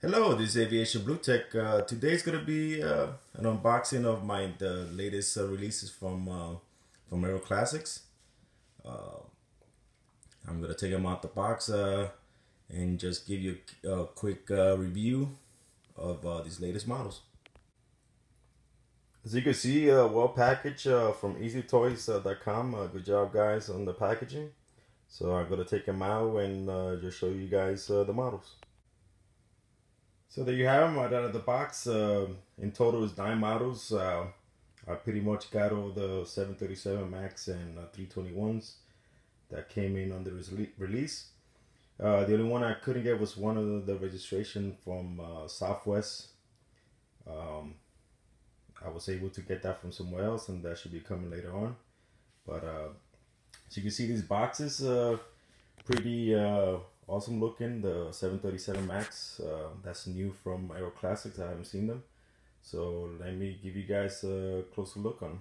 Hello, this is Aviation Blue Tech. Today's gonna be an unboxing of the latest releases from Aeroclassics. Uh, I'm gonna take them out the box and just give you a quick review of these latest models. As you can see, well packaged from EasyToys.com. Good job, guys, on the packaging. So I'm gonna take them out and just show you guys the models. So there you have them right out of the box. In total, is 9 models. I pretty much got all the 737 MAX and 321s that came in on the release. The only one I couldn't get was one of the registration from Southwest. I was able to get that from somewhere else, and that should be coming later on. But as you can see, these boxes pretty awesome looking. The 737 MAX, that's new from Aeroclassics. I haven't seen them, so let me give you guys a closer look on them.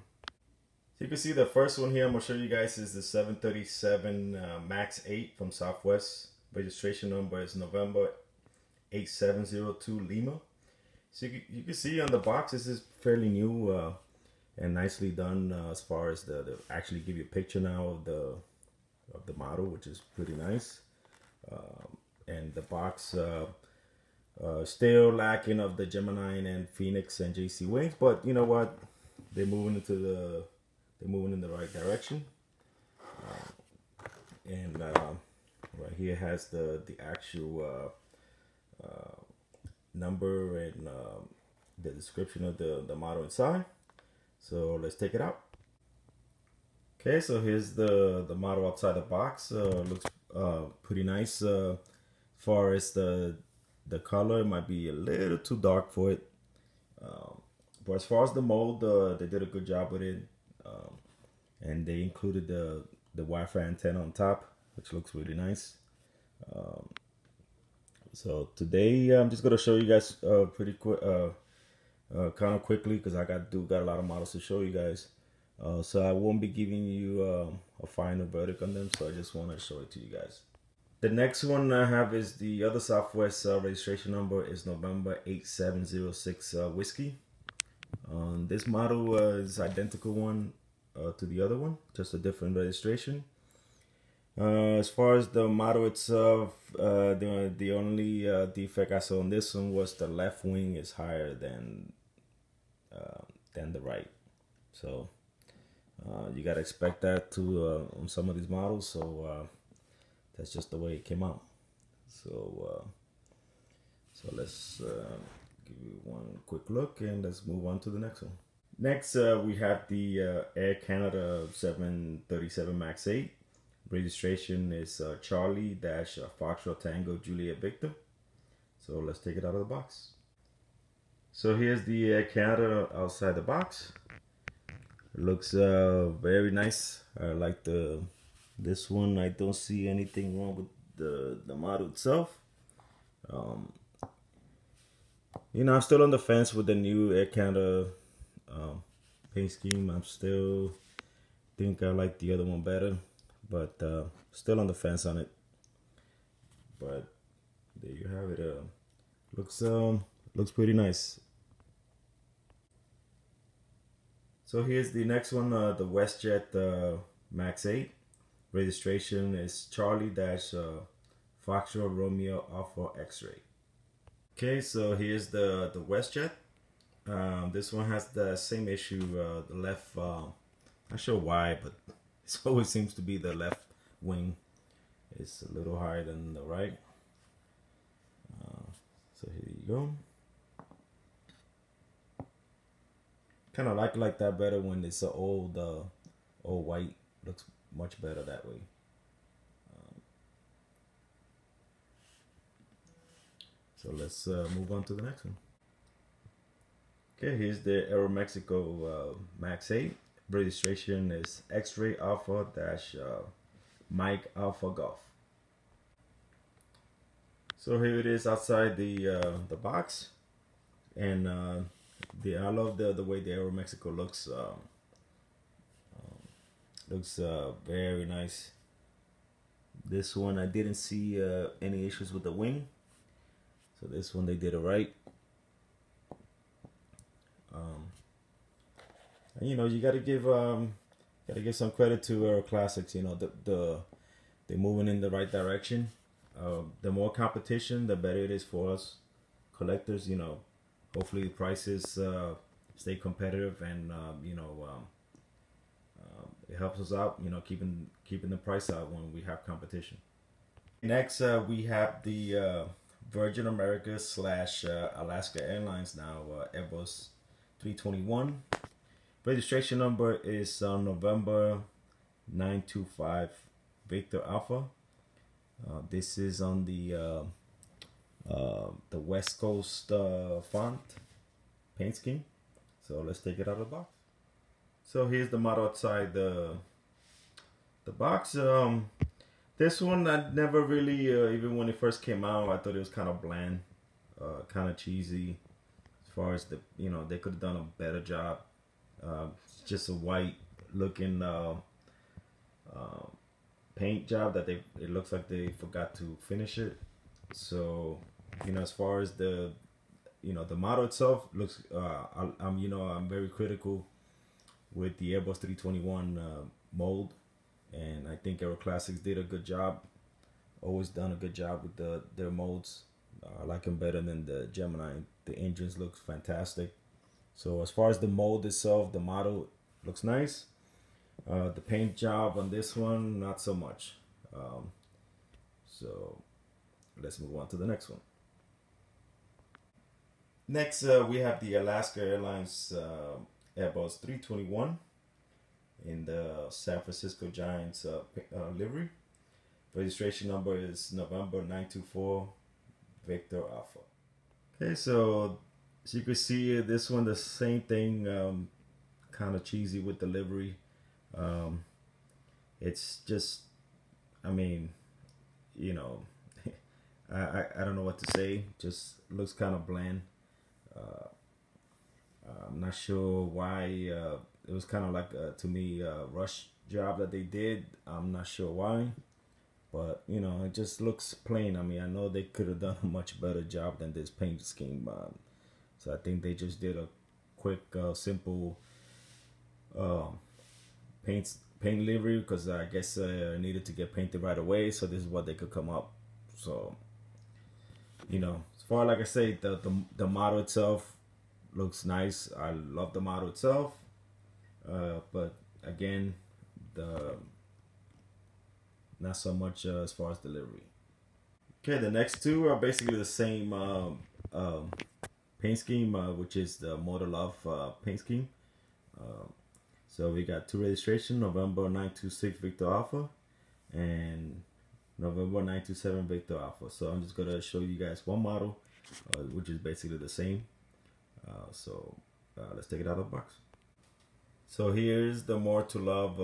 So you can see the first one here I'm gonna show you guys is the 737 MAX 8 from Southwest. Registration number is November 8702 Lima. So you can see on the box, this is fairly new and nicely done as far as the actually give you a picture now of the model, which is pretty nice. And the box still lacking of the Gemini and Phoenix and JC wings, but you know what? They're moving in the right direction. And right here has the actual number and the description of the model inside. So let's take it out. Okay, so here's the model outside the box. Looks pretty nice. As far as the color, it might be a little too dark for it. But as far as the mold, they did a good job with it. And they included the Wi-Fi antenna on top, which looks really nice. So today I'm just gonna show you guys pretty quick, kind of quickly, because I got a lot of models to show you guys. So I won't be giving you a final verdict on them. So I just want to show it to you guys. The next one I have is the other Southwest registration number is November 8706 Whiskey. This model is identical one to the other one, just a different registration. As far as the model itself, the only defect I saw on this one was the left wing is higher than the right. So you gotta expect that to on some of these models. So that's just the way it came out. So let's give you one quick look and let's move on to the next one. Next, we have the Air Canada 737 MAX 8. Registration is Charlie-Foxtrot Tango Juliet Victor. So let's take it out of the box. So here's the Air Canada outside the box. It looks very nice. I like this one. I don't see anything wrong with the model itself. You know, I'm still on the fence with the new Air Canada paint scheme. I'm still think I like the other one better, but still on the fence on it. But there you have it. Looks pretty nice. So here's the next one, the Westjet MAX 8. Registration is Charlie-Foxtrot Romeo Alpha X-Ray. Okay, so here's the Westjet. This one has the same issue. The left, not sure why, but it always seems to be the left wing is a little higher than the right. So here you go. Kind of like that better when it's an old white. Looks much better that way. So let's move on to the next one. Okay, here's the AeroMexico MAX 8. Registration is X-Ray Alpha Mike Alpha Golf. So here it is outside the box, and I love the way the AeroMexico looks. Looks very nice. This one I didn't see any issues with the wing. So this one they did it right. And you know, you gotta give some credit to Aeroclassics. You know, they're moving in the right direction. The more competition, the better it is for us collectors. You know, hopefully the prices stay competitive, and it helps us out. You know, keeping the price out when we have competition. Next, we have the Virgin America / Alaska Airlines now, Airbus 321. Registration number is November 925 Victor Alpha. This is on the West Coast font paint scheme. So let's take it out of the box. So here's the model outside the box. This one I never really, even when it first came out, I thought it was kind of bland, kind of cheesy. As far as they could have done a better job. It's just a white looking paint job that it looks like they forgot to finish it. So as far as the model itself looks, I'm very critical with the Airbus 321 mold, and I think Aeroclassics did a good job. Always done a good job with their molds. I like them better than the Gemini. The engines looks fantastic. So as far as the mold itself, the model looks nice. The paint job on this one, not so much. So let's move on to the next one. Next, we have the Alaska Airlines Airbus 321 in the San Francisco Giants livery. Registration number is November 924 Victor Alpha. Okay, so as you can see, this one, the same thing, kind of cheesy with the livery. It's just, I mean, I don't know what to say. Just looks kind of bland. I'm not sure why. It was kind of like, to me, a rush job that they did. I'm not sure why. But, it just looks plain. I mean, I know they could have done a much better job than this paint scheme. So I think they just did a quick, simple paint livery, because I guess needed to get painted right away. So this is what they could come up. So, as far like I say, the model itself looks nice. I love the model itself. But again, not so much as far as delivery. Okay, the next two are basically the same paint scheme, which is the Motor Love paint scheme. So we got two registration, November 926 Victor Alpha and November 927 Victor Alpha. So I'm just gonna show you guys one model, which is basically the same. So let's take it out of the box. So here's the More to Love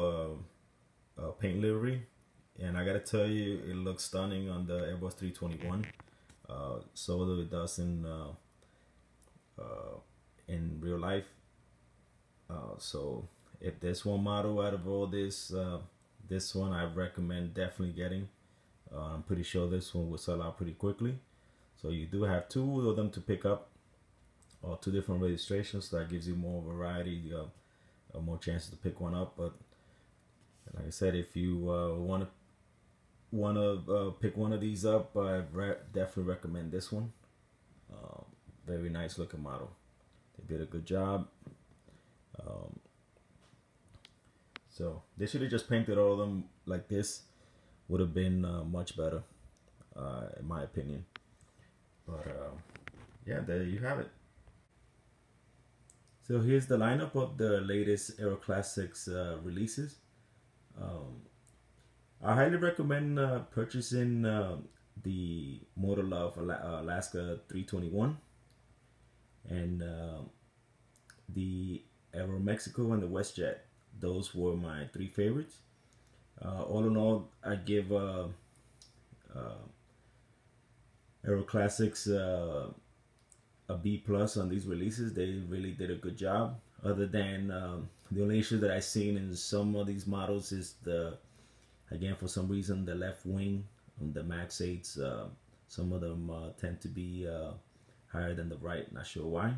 paint livery. And I gotta tell you, it looks stunning on the Airbus 321. So it does in real life. So if there's one model out of all this, this one I recommend definitely getting. I'm pretty sure this one will sell out pretty quickly. So you do have two of them to pick up, or two different registrations. So that gives you more variety, more chances to pick one up. But like I said, if you want to pick one of these up, I definitely recommend this one. Very nice looking model. They did a good job. So they should have just painted all of them like this. Would have been much better, in my opinion. But yeah, there you have it. So here's the lineup of the latest Aeroclassics releases. I highly recommend purchasing the Motor Love Alaska 321 and the AeroMexico and the Westjet. Those were my three favorites. All in all, I give Aeroclassics a B+ on these releases. They really did a good job. Other than the only issue that I've seen in some of these models is again, for some reason, the left wing on the Max 8s Some of them tend to be higher than the right. Not sure why,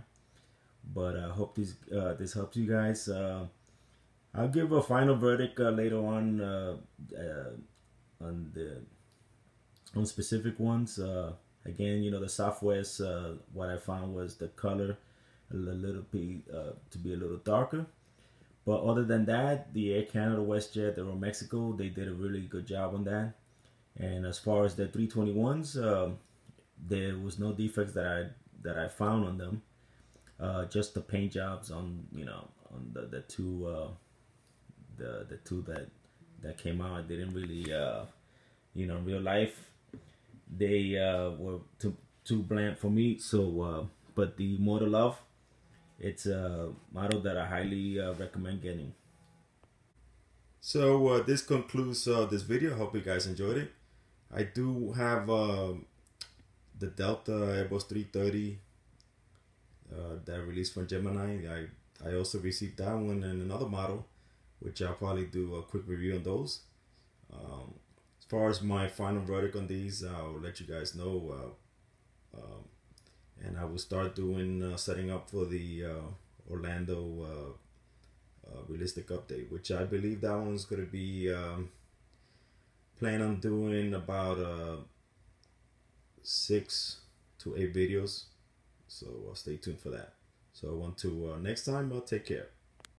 but I hope this helps you guys. I'll give a final verdict later on on specific ones. Again, you know, the Southwest, what I found was the color a little bit to be a little darker. But other than that, the Air Canada, Westjet, AeroMexico, they did a really good job on that. And as far as the 321s, there was no defects that I found on them. Just the paint jobs on, you know, on the two that came out. I didn't really you know, in real life they were too bland for me. So but the Motor Love, it's a model that I highly recommend getting. So this concludes this video. I hope you guys enjoyed it. I do have the Delta Airbus 330 that I released from Gemini. I also received that one and another model, which I'll probably do a quick review on those. As far as my final verdict on these, I'll let you guys know, and I will start doing setting up for the Orlando realistic update, which I believe that one's going to be plan on doing about 6 to 8 videos, so stay tuned for that. So next time, take care.